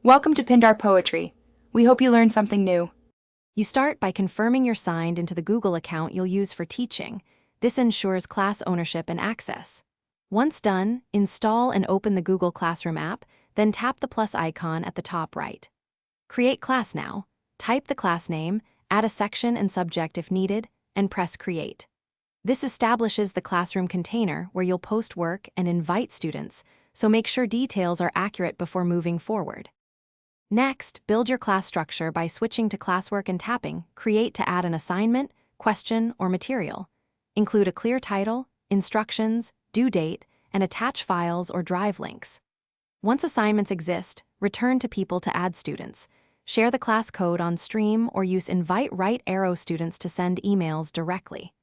Welcome to Pindar Poetry. We hope you learned something new. You start by confirming you're signed into the Google account you'll use for teaching. This ensures class ownership and access. Once done, install and open the Google Classroom app, then tap the plus icon at the top right. Create class now. Type the class name, add a section and subject if needed, and press Create. This establishes the classroom container where you'll post work and invite students, so make sure details are accurate before moving forward. Next, build your class structure by switching to classwork and tapping Create to add an assignment, question, or material. Include a clear title, instructions, due date, and attach files or drive links. Once assignments exist, return to People to add students. Share the class code on Stream or use Invite right arrow students to send emails directly.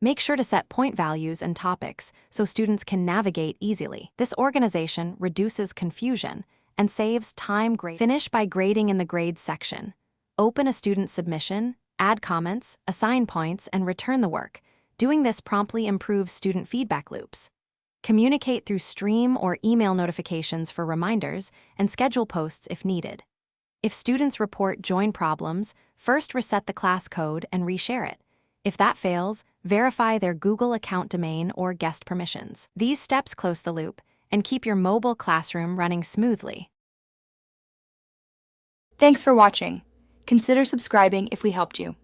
Make sure to set point values and topics so students can navigate easily. This organization reduces confusion and saves time. Finish by grading in the Grades section. Open a student submission, add comments, assign points, and return the work. Doing this promptly improves student feedback loops. Communicate through Stream or email notifications for reminders, and schedule posts if needed. If students report join problems, first reset the class code and reshare it. If that fails, verify their Google account domain or guest permissions. These steps close the loop and keep your mobile classroom running smoothly. Thanks for watching. Consider subscribing if we helped you.